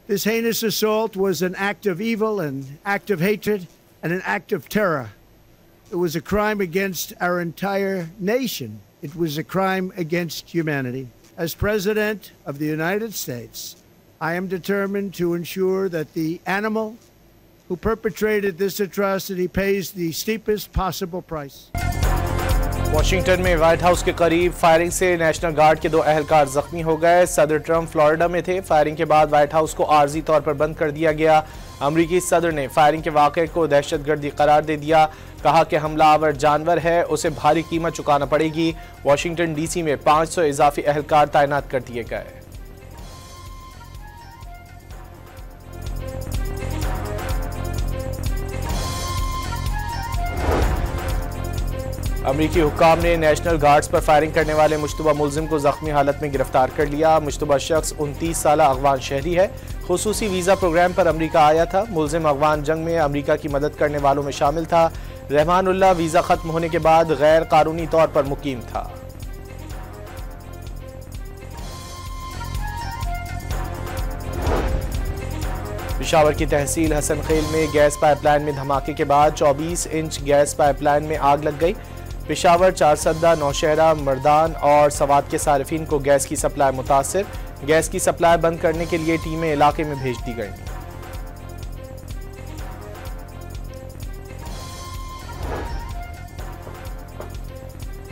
This heinous assault was an act of evil, an act of hatred, and an act of terror. It was a crime against our entire nation. It was a crime against humanity. As President of the United States, I am determined to ensure that the animal who perpetrated this atrocity pays the steepest possible price. Washington में white house के करीब firing से national guard के 2 अहलकार जख्मी हो गए। सदर Trump Florida में थे। फायरिंग के बाद व्हाइट हाउस को आर्जी तौर पर बंद कर दिया गया। अमरीकी सदर ने फायरिंग के वाक़े को दहशतगर्दी करार दे दिया। कहा कि हमलावर जानवर है, उसे भारी कीमत चुकाना पड़ेगी। वाशिंगटन डीसी में 500 इजाफी अहलकार तैनात कर दिए गए। अमरीकी हुक्काम ने नेशनल गार्ड्स पर फायरिंग करने वाले मुश्तबा मुलजिम को जख्मी हालत में गिरफ्तार कर लिया। मुश्तबा शख्स 29 साला अफगान शहरी है। खुसूसी वीज़ा प्रोग्राम पर अमरीका आया था। मुलजिम अफगान जंग में अमरीका की मदद करने वालों में शामिल था। रहमानुल्लाह वीज़ा ख़त्म होने के बाद गैर कानूनी तौर पर मुकीम था। पेशावर की तहसील हसन खेल में गैस पाइपलाइन में धमाके के बाद 24 इंच गैस पाइपलाइन में आग लग गई। पेशावर, चारसद्दा, नौशहरा, मर्दान और सवात के सारिफिन को गैस की सप्लाई मुतासिर। गैस की सप्लाई बंद करने के लिए टीमें इलाके में भेज दी गई।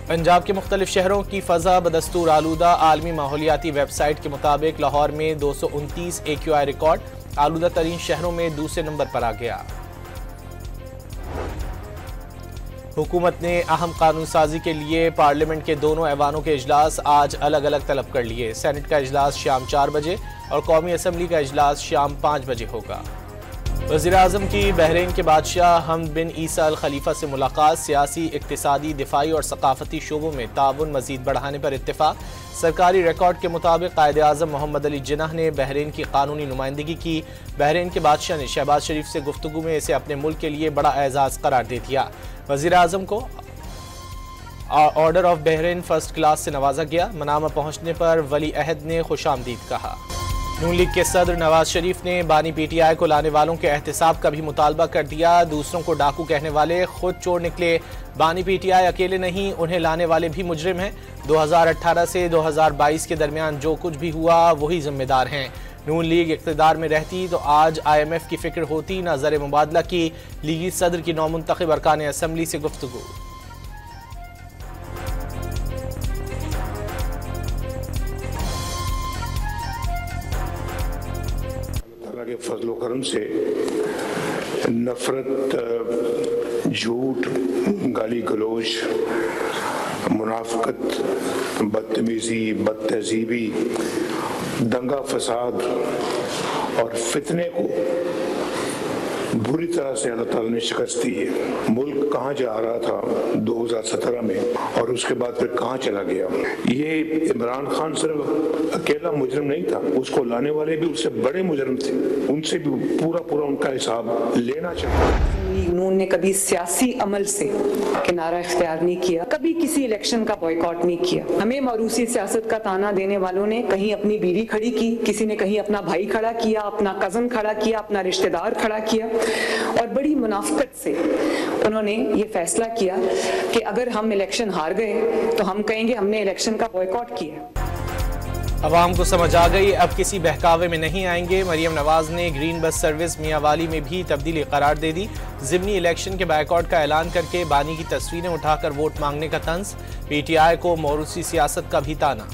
पंजाब के मुख्तलिफ शहरों की फ़ज़ा बदस्तूर आलूदा। आलमी माहौलियाती वेबसाइट के मुताबिक लाहौर में 229 AQI रिकॉर्ड आलूदा तरीन शहरों में दूसरे नंबर पर आ गया। हुकूमत ने अहम कानून साजी के लिए पार्लियामेंट के दोनों ऐवानों के इजलास आज अलग अलग तलब कर लिए। सेनेट का इजलास शाम 4 बजे और कौमी असम्बली का इजलास शाम 5 बजे होगा। वज़ीर आज़म की बहरीन के बादशाह हमद बिन ईसा अल खलीफा से मुलाकात। सियासी, इक्तिसादी, दिफाई और सकाफती शोबों में ताउन मज़ीद बढ़ाने पर इत्तेफाक। सरकारी रिकॉर्ड के मुताबिक कायदे आज़म मोहम्मद अली जिन्नाह ने बहरीन की कानूनी नुमाइंदगी की। बहरीन के बादशाह ने शहबाज शरीफ से गुफ्तगू में इसे अपने मुल्क के लिए बड़ा एजाज़ करार दे दिया। वज़ीर आज़म को order of Bahrain first class से नवाजा गया। मनामा पहुँचने पर वली अहद ने खुशामदीद कहा। नून लीग के सदर नवाज शरीफ ने बानी PTI को लाने वालों के एहतसाब का भी मुतालबा कर दिया। दूसरों को डाकू कहने वाले खुद चोर निकले। बानी PTI अकेले नहीं, उन्हें लाने वाले भी मुजरिम हैं। 2018 से 2022 के दरमियान जो कुछ भी हुआ वही जिम्मेदार हैं। नून लीग इक़्तिदार में रहती तो आज IMF की फिक्र होती न ज़र मुबादला की। लीगी सदर की नौमुंतखब अरकान असम्बली से गुफ्तगू। के फजलो करम से नफरत, झूठ, गाली गलोच, मुनाफिकत, बदतमीजी, बदतहजीबी, दंगा फसाद और फितने को बुरी तरह से अल्लाह ताला ने शिकस्त दी है। मुल्क कहाँ जा रहा था 2017 में और उसके बाद फिर कहाँ चला गया। ये इमरान खान सिर्फ अकेला मुजरिम नहीं था, उसको लाने वाले भी उससे बड़े मुजरिम थे। उनसे भी पूरा उनका हिसाब लेना चाहिए। नून ने कभी सियासी अमल से किनारा इख्तियार नहीं किया, कभी किसी इलेक्शन का बॉयकॉट नहीं किया। हमें मरूसी सियासत का ताना देने वालों ने कहीं अपनी बीवी खड़ी की, किसी ने कहीं अपना भाई खड़ा किया, अपना कजन खड़ा किया, अपना रिश्तेदार खड़ा किया और बड़ी मुनाफिकत से उन्होंने ये फैसला किया कि अगर हम इलेक्शन हार गए तो हम कहेंगे हमने इलेक्शन का बॉयकॉट किया। अवाम को समझ आ गई, अब किसी बहकावे में नहीं आएंगे। मरियम नवाज ने ग्रीन बस सर्विस मियांवाली में भी तब्दीली करार दे दी। ज़िमनी इलेक्शन के बायकॉट का ऐलान करके बानी की तस्वीरें उठाकर वोट मांगने का तंज। PTI को मौरूसी सियासत का भी ताना।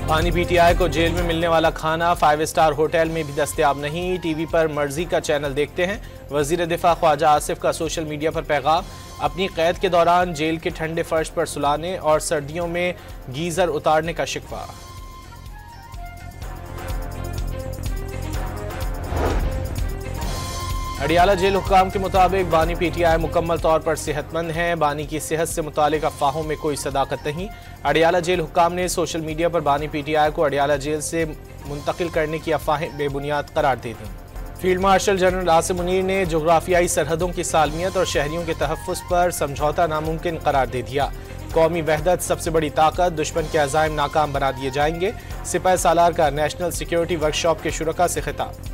बानी PTI को जेल में मिलने वाला खाना 5 स्टार होटल में भी दस्तयाब नहीं। टीवी पर मर्जी का चैनल देखते हैं। वजीर दिफा ख्वाजा आसिफ का सोशल मीडिया पर पैगाम। अपनी कैद के दौरान जेल के ठंडे फर्श पर सुलाने और सर्दियों में गीजर उतारने का शिकवा। अडियाला जेल हुक्काम के मुताबिक बानी PTI मुकम्मल तौर पर सेहतमंद हैं। बानी की सेहत से मुतालिक अफवाहों में कोई सदाकत नहीं। अडियाला जेल हुक्काम ने सोशल मीडिया पर बानी PTI को अडियाला जेल से मुंतकिल करने की अफवाहें बेबुनियाद करार दे दी। Field marshal general Asim Munir ने जोग्राफियाई सरहदों की सालमियत और शहरियों के तहफ़्फ़ुज़ पर समझौता नामुमकिन करार दे दिया। कौमी वहदत सबसे बड़ी ताकत, दुश्मन के अज़ाइम नाकाम बना दिए जाएंगे। सिपाह सालार का नेशनल सिक्योरिटी वर्कशॉप के शुरका से खिताब।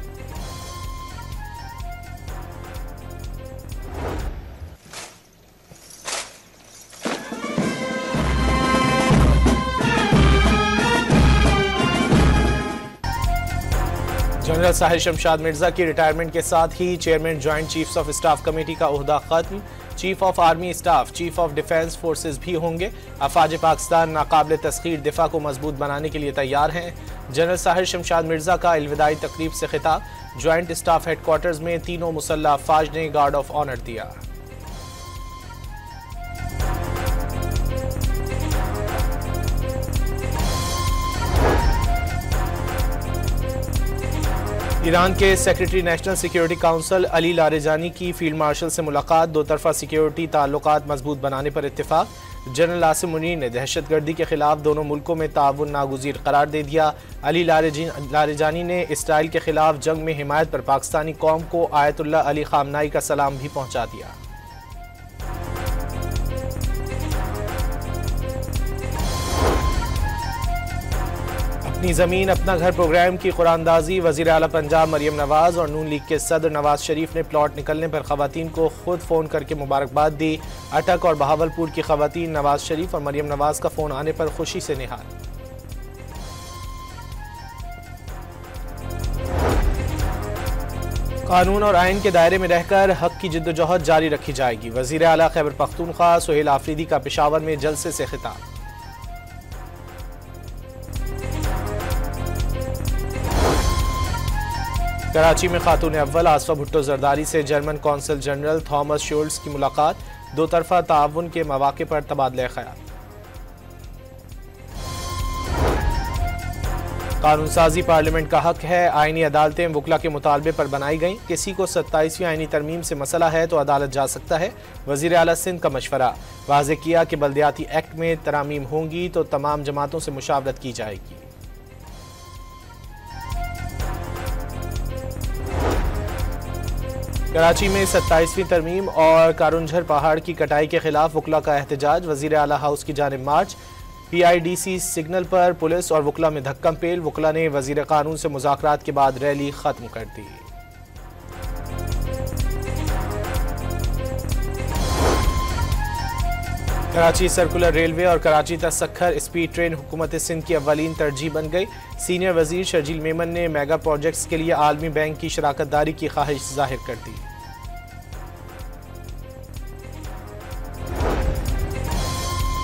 जनरल साहिर शमशाद मिर्जा की रिटायरमेंट के साथ ही chairman joint chiefs of staff committee का ओहदा खत्म। Chief of army staff, chief of defence forces भी होंगे। अफवाज पाकिस्तान नाकाबिल तस्खीर दिफा को मजबूत बनाने के लिए तैयार हैं। जनरल साहिर शमशाद मिर्जा का अलविदाई तकरीब से खिताब। ज्वाइंट स्टाफ हेडक्वार्टर्स में तीनों मुसल्लह अफवाज ने गार्ड ऑफ ऑनर दिया। ईरान के secretary national security council Ali Larijani की फील्ड मार्शल से मुलाकात। दो तरफा सिक्योरिटी ताल्लुकात मजबूत बनाने पर इत्तेफाक। जनरल आसिम मुनीर ने दहशतगर्दी के खिलाफ दोनों मुल्कों में ताउन नागुज़ीर करार दे दिया। अली लारेजानी ने इसराइल के खिलाफ जंग में हिमायत पर पाकिस्तानी कौम को आयतुल्लाह अली खामनाई का सलाम भी पहुंचा दिया। अपनी ज़मीन अपना घर प्रोग्राम की कुरानदाजी। वज़ीर आला पंजाब मरियम नवाज और नून लीग के सदर नवाज शरीफ ने प्लॉट निकलने पर ख़वातीन को खुद फ़ोन करके मुबारकबाद दी। अटक और बहावलपुर की ख़वातीन नवाज शरीफ और मरियम नवाज का फ़ोन आने पर खुशी से निहाल। कानून और आइन के दायरे में रहकर हक की जिद्दोजहद जारी रखी जाएगी। वज़ीर आला खैबर पख्तूनख्वा सुहेल आफरीदी का पेशावर में जलसे से खिताब। कराची में खातून अव्वल आसफा भुट्टो जरदारी से जर्मन कौंसल जनरल थॉमस शोल्ट्स की मुलाकात। दो तरफा ताउन के मौके पर तबादला ख्याल। कानून साजी पार्लियामेंट का हक है। आईनी अदालतें वकला के मुतालबे पर बनाई गईं। किसी को 27वीं आईनी तरमीम से मसला है तो अदालत जा सकता है। वज़ीर आला सिंध का मशवरा। वाज़ेह किया कि बल्दियाती एक्ट में तरामीम होंगी तो तमाम जमातों से मुशावरत की जाएगी। कराची में 27वीं तरमीम और कारुंझर पहाड़ की कटाई के खिलाफ वकला का एहतजाज। वज़ीर आला हाउस की जानिब मार्च। PIDC सिग्नल पर पुलिस और वकला में धक्कम पेल। वकला ने वज़ीर कानून से मुज़ाकरात के बाद रैली खत्म कर दी। कराची सर्कुलर रेलवे और कराची तक सखर स्पीड ट्रेन हुकूमत सिंध की अव्वलीन तरजीह बन गई। सीनियर वजीर शर्जील मेमन ने मेगा प्रोजेक्ट्स के लिए आलमी बैंक की शराकतदारी की ख्वाहिश जाहिर कर दी।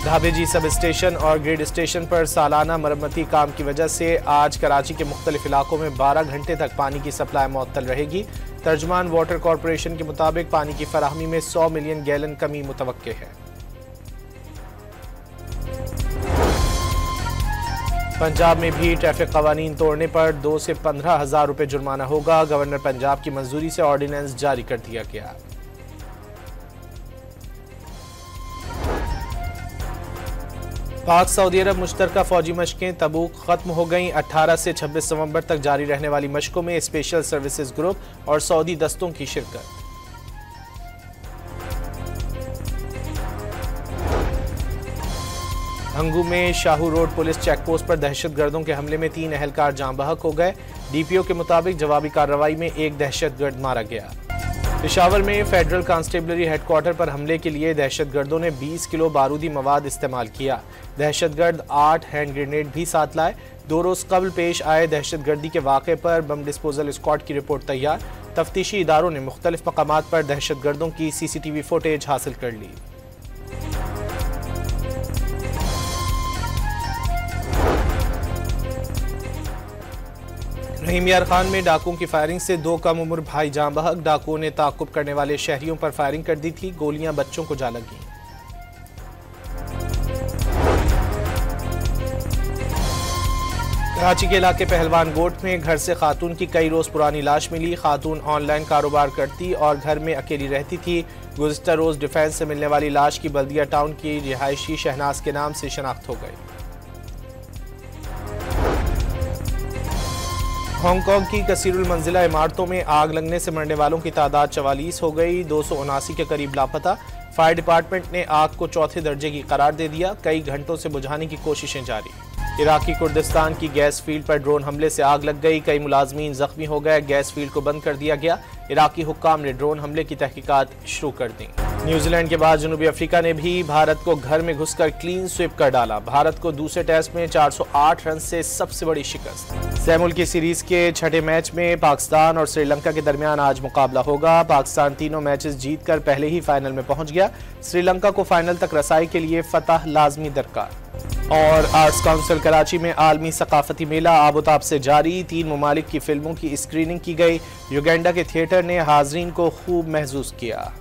धाबेजी सब स्टेशन और ग्रिड स्टेशन पर सालाना मरम्मती काम की वजह से आज कराची के मुख्तलिफ इलाकों में 12 घंटे तक पानी की सप्लाई मुअत्तल रहेगी। तर्जमान वाटर कॉरपोरेशन के मुताबिक पानी की फराहमी में 100 मिलियन गैलन कमी मुतवक्के है। पंजाब में भी ट्रैफिक कवानीन तोड़ने पर 2 से 15,000 रुपये जुर्माना होगा। गवर्नर पंजाब की मंजूरी से ऑर्डिनेंस जारी कर दिया गया। पाक सऊदी अरब मुश्तरका फौजी मशकें तबूक खत्म हो गईं। 18 से 26 नवंबर तक जारी रहने वाली मशकों में स्पेशल सर्विसेज ग्रुप और सऊदी दस्तों की शिरकत। हंगू में शाहू रोड पुलिस चेकपोस्ट पर दहशतगर्दों के हमले में 3 अहलकार जाँ बहक हो गए। DPO के मुताबिक जवाबी कार्रवाई में एक दहशतगर्द मारा गया। पेशावर में फेडरल कांस्टेबलरी हेडक्वार्टर पर हमले के लिए दहशतगर्दों ने 20 किलो बारूदी मवाद इस्तेमाल किया। दहशतगर्द 8 हैंड ग्रेनेड भी साथ लाए। 2 रोज कबल पेश आए दहशतगर्दी के वाक़े पर बम डिस्पोजल स्क्वाड की रिपोर्ट तैयार। तफ्तीशी इदारों ने मुख्तलिफ मकामात पर दहशतगर्दों की CCTV फुटेज हासिल कर ली। रहीम यार खान में डाकुओं की फायरिंग से 2 कम उम्र भाई जाँ बहक। डाकुओं ने ताक़ुब करने वाले शहरियों पर फायरिंग कर दी थी। गोलियां बच्चों को जा लगीं। कराची के इलाके पहलवान गोट में घर से खातून की कई रोज पुरानी लाश मिली। खातून ऑनलाइन कारोबार करती और घर में अकेली रहती थी। गुज़िश्ता रोज डिफेंस से मिलने वाली लाश की बल्दिया टाउन की रिहायशी शहनाज के नाम से शनाख्त हो गई। हांगकांग की कसीरुल मंजिला इमारतों में आग लगने से मरने वालों की तादाद 44 हो गई, 279 के करीब लापता। फायर डिपार्टमेंट ने आग को चौथे दर्जे की करार दे दिया, कई घंटों से बुझाने की कोशिशें जारी। इराकी कुर्दिस्तान की गैस फील्ड पर ड्रोन हमले से आग लग गई, कई मुलाजमीन जख्मी हो गए, गैस फील्ड को बंद कर दिया गया। इराकी हुक्काम ने ड्रोन हमले की तहकीकात शुरू कर दी। न्यूजीलैंड के बाद जनूबी अफ्रीका ने भी भारत को घर में घुसकर क्लीन स्वीप कर डाला, भारत को दूसरे टेस्ट में 408 रन से सबसे बड़ी शिकस्त। सैमुल की सीरीज के छठे मैच में पाकिस्तान और श्रीलंका के दरमियान आज मुकाबला होगा। पाकिस्तान तीनों मैचेस जीतकर पहले ही फाइनल में पहुंच गया, श्रीलंका को फाइनल तक रसाई के लिए फतह लाजमी दरकार। और आर्ट्स काउंसिल कराची में आलमी सकाफती मेला आबोताब से जारी, 3 ममालिक की फिल्मों की स्क्रीनिंग की गई, युगांडा के थिएटर ने हाजरीन को खूब महसूस किया।